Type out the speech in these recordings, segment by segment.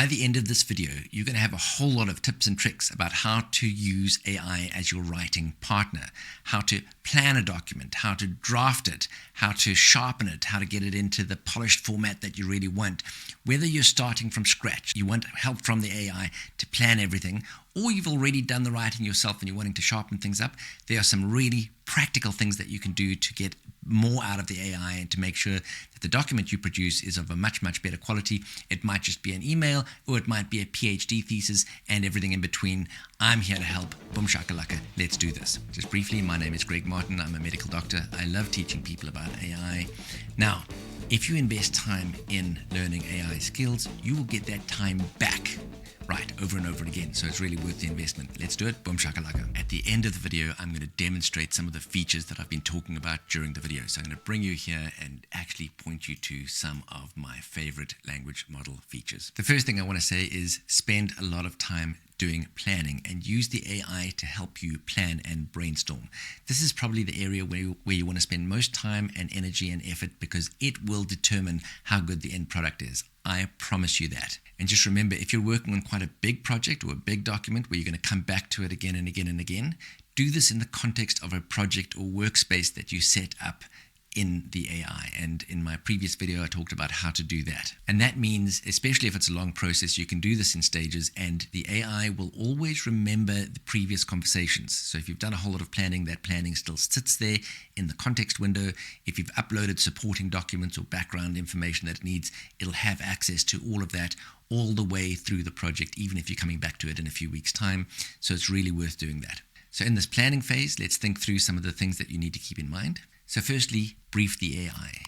By the end of this video, you're going to have a whole lot of tips and tricks about how to use AI as your writing partner, how to plan a document, how to draft it, how to sharpen it, how to get it into the polished format that you really want. Whether you're starting from scratch, you want help from the AI to plan everything, or you've already done the writing yourself and you're wanting to sharpen things up, there are some really practical things that you can do to get more out of the AI and to make sure that the document you produce is of a much, much better quality. It might just be an email, or it might be a PhD thesis, and everything in between. I'm here to help. Boom shakalaka. Let's do this. Just briefly, my name is Greg Martin. I'm a medical doctor. I love teaching people about AI. Now, if you invest time in learning AI skills, you will get that time back. Right, over and over again. So it's really worth the investment. Let's do it. Boom shakalaka. At the end of the video, I'm going to demonstrate some of the features that I've been talking about during the video. So I'm going to bring you here and actually point you to some of my favorite language model features. The first thing I want to say is spend a lot of time doing planning and use the AI to help you plan and brainstorm. This is probably the area where you want to spend most time and energy and effort, because it will determine how good the end product is. I promise you that. And just remember, if you're working on quite a big project or a big document where you're going to come back to it again and again and again, do this in the context of a project or workspace that you set up in the AI. And in my previous video, I talked about how to do that. And that means, especially if it's a long process, you can do this in stages, and the AI will always remember the previous conversations. So if you've done a whole lot of planning, that planning still sits there in the context window. If you've uploaded supporting documents or background information that it needs, it'll have access to all of that all the way through the project, even if you're coming back to it in a few weeks' time. So it's really worth doing that. So in this planning phase, let's think through some of the things that you need to keep in mind. So firstly, brief the AI.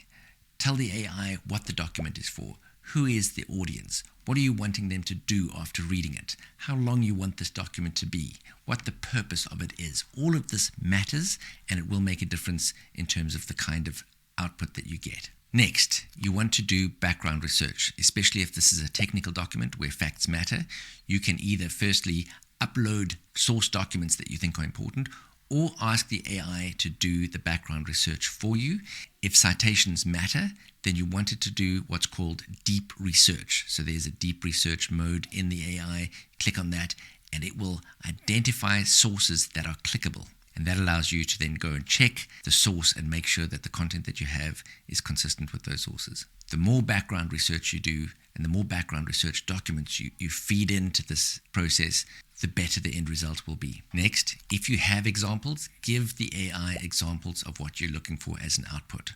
Tell the AI what the document is for. Who is the audience? What are you wanting them to do after reading it? How long you want this document to be? What the purpose of it is? All of this matters, and it will make a difference in terms of the kind of output that you get. Next, you want to do background research, especially if this is a technical document where facts matter. You can either firstly upload source documents that you think are important, or ask the AI to do the background research for you. If citations matter, then you want it to do what's called deep research. So there's a deep research mode in the AI. Click on that, and it will identify sources that are clickable. And that allows you to then go and check the source and make sure that the content that you have is consistent with those sources. The more background research you do, and the more background research documents you feed into this process, the better the end result will be. Next, if you have examples, give the AI examples of what you're looking for as an output.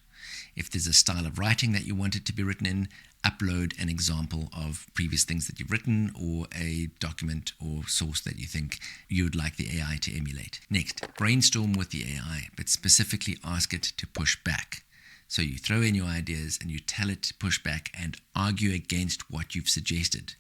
If there's a style of writing that you want it to be written in, upload an example of previous things that you've written, or a document or source that you think you would like the AI to emulate. Next, brainstorm with the AI, but specifically ask it to push back. So you throw in your ideas and you tell it to push back and argue against what you've suggested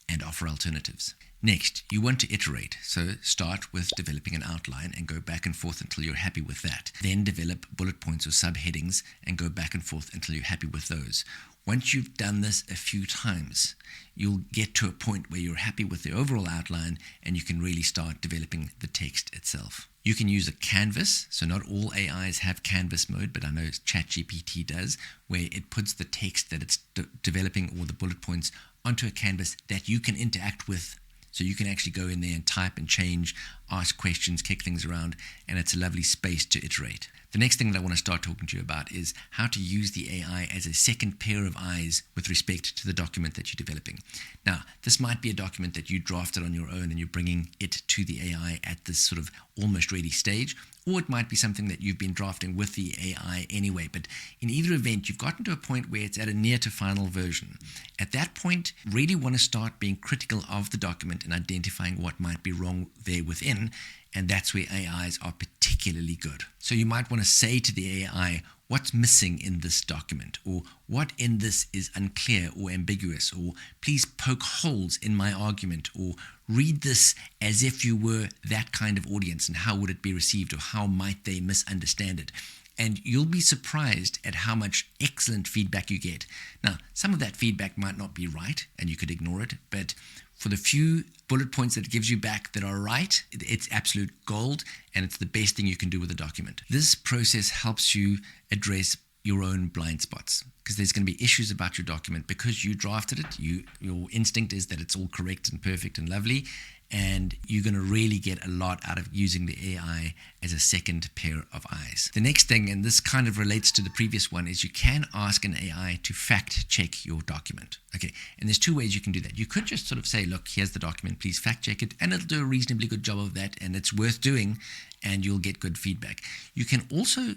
and offer alternatives. Next, you want to iterate. So start with developing an outline and go back and forth until you're happy with that. Then develop bullet points or subheadings and go back and forth until you're happy with those. Once you've done this a few times, you'll get to a point where you're happy with the overall outline and you can really start developing the text itself. You can use a canvas. So not all AIs have canvas mode, but I know ChatGPT does, where it puts the text that it's developing or the bullet points onto a canvas that you can interact with. So you can actually go in there and type and change, ask questions, kick things around, and it's a lovely space to iterate. The next thing that I want to start talking to you about is how to use the AI as a second pair of eyes with respect to the document that you're developing. Now, this might be a document that you drafted on your own and you're bringing it to the AI at this sort of almost ready stage, or it might be something that you've been drafting with the AI anyway. But in either event, you've gotten to a point where it's at a near to final version. At that point, really want to start being critical of the document and identifying what might be wrong there within. And that's where AIs are particularly good. So you might want to say to the AI, what's missing in this document? Or what in this is unclear or ambiguous? Or please poke holes in my argument. Or read this as if you were that kind of audience, and how would it be received, or how might they misunderstand it? And you'll be surprised at how much excellent feedback you get. Now, some of that feedback might not be right, and you could ignore it, but for the few bullet points that it gives you back that are right, it's absolute gold, and it's the best thing you can do with a document. This process helps you address your own blind spots, because there's going to be issues about your document because you drafted it. Your instinct is that it's all correct and perfect and lovely, and you're going to really get a lot out of using the AI as a second pair of eyes. The next thing, and this kind of relates to the previous one, is you can ask an AI to fact check your document. Okay, and there's two ways you can do that. You could just sort of say, look, here's the document, please fact check it, and it'll do a reasonably good job of that, and it's worth doing, and you'll get good feedback. You can also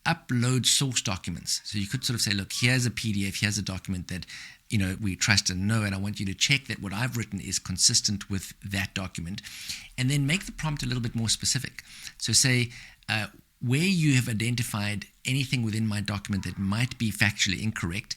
upload source documents. So you could sort of say, look, here's a PDF, here's a document that we trust and know, and I want you to check that what I've written is consistent with that document, and then make the prompt a little bit more specific. So say, where you have identified anything within my document that might be factually incorrect,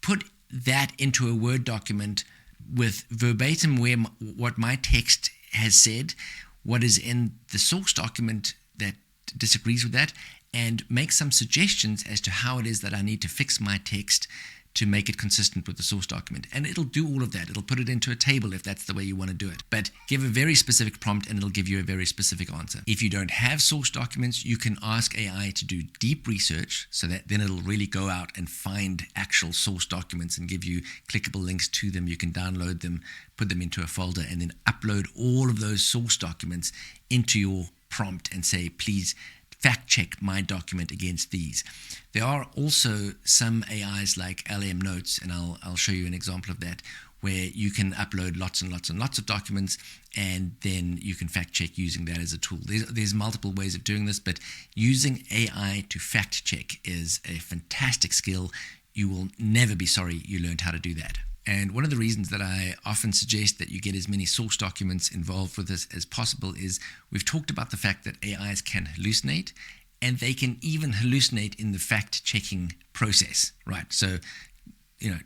put that into a Word document with verbatim what my text has said, what is in the source document that disagrees with that, and make some suggestions as to how it is that I need to fix my text to make it consistent with the source document. And it'll do all of that. It'll put it into a table if that's the way you want to do it. But give a very specific prompt and it'll give you a very specific answer. If you don't have source documents, you can ask AI to do deep research, so that then it'll really go out and find actual source documents and give you clickable links to them. You can download them, put them into a folder, and then upload all of those source documents into your prompt and say, please fact check my document against these. There are also some AIs like LM Notes, and I'll show you an example of that, where you can upload lots and lots and lots of documents, and then you can fact check using that as a tool. There's multiple ways of doing this, but using AI to fact check is a fantastic skill. You will never be sorry you learned how to do that. And one of the reasons that I often suggest that you get as many source documents involved with this as possible is we've talked about the fact that AIs can hallucinate, and they can even hallucinate in the fact-checking process, right? So,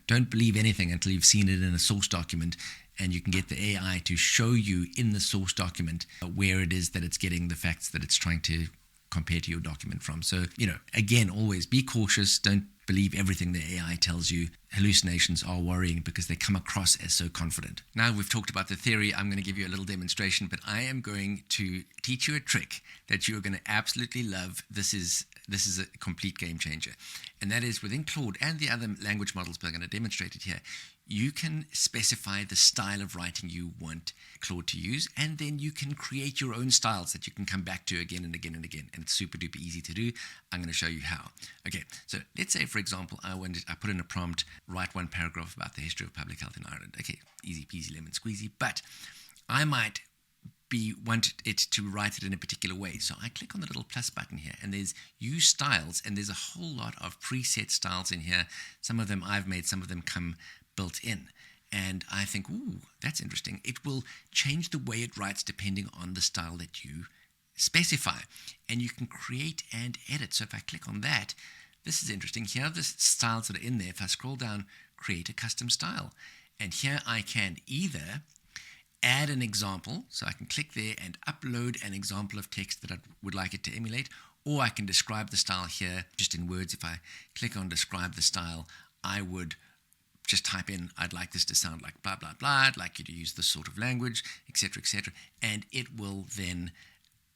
don't believe anything until you've seen it in a source document, and you can get the AI to show you in the source document where it is that it's getting the facts that it's trying to compare to your document from. So, again, always be cautious. Don't believe everything the AI tells you. Hallucinations are worrying because they come across as so confident. Now we've talked about the theory, I'm going to give you a little demonstration, but I am going to teach you a trick that you're going to absolutely love. This is a complete game changer. And that is within Claude and the other language models, but I'm going to demonstrate it here. You can specify the style of writing you want Claude to use, and then you can create your own styles that you can come back to again and again and again. And it's super duper easy to do. I'm going to show you how. Okay, so let's say, for example, I put in a prompt, write one paragraph about the history of public health in Ireland. Okay, easy peasy lemon squeezy, but I might want it to write it in a particular way. So I click on the little plus button here, and there's use styles, and there's a whole lot of preset styles in here. Some of them I've made, some of them come built in. And I think, ooh, that's interesting. It will change the way it writes depending on the style that you specify. And you can create and edit. So if I click on that, this is interesting. Here are the styles that are in there. If I scroll down, create a custom style. And here I can either add an example. So I can click there and upload an example of text that I would like it to emulate. Or I can describe the style here just in words. If I click on describe the style, I would just type in, I'd like this to sound like blah, blah, blah. I'd like you to use this sort of language, etc., etc. And it will then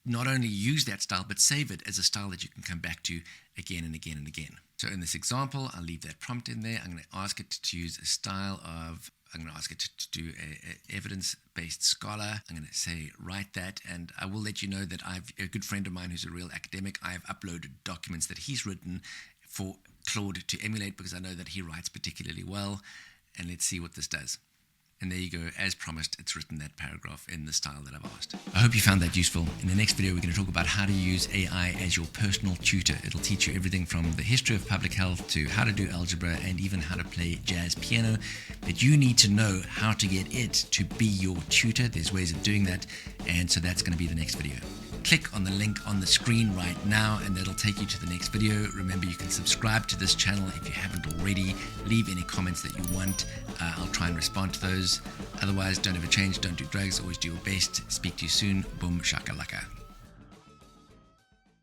not only use that style, but save it as a style that you can come back to again and again and again. So in this example, I'll leave that prompt in there. I'm going to ask it to use a style of, I'm going to ask it to do a evidence-based scholar. I'm going to say, write that. And I will let you know that a good friend of mine who's a real academic, I've uploaded documents that he's written for Claude to emulate because I know that he writes particularly well. And let's see what this does. And there you go. As promised, it's written that paragraph in the style that I've asked. I hope you found that useful. In the next video, we're going to talk about how to use AI as your personal tutor. It'll teach you everything from the history of public health to how to do algebra and even how to play jazz piano. But you need to know how to get it to be your tutor. There's ways of doing that. And so that's going to be the next video. Click on the link on the screen right now and that'll take you to the next video. Remember, you can subscribe to this channel if you haven't already. Leave any comments that you want. I'll try and respond to those. Otherwise, don't ever change, don't do drugs, always do your best. Speak to you soon. Boom shakalaka.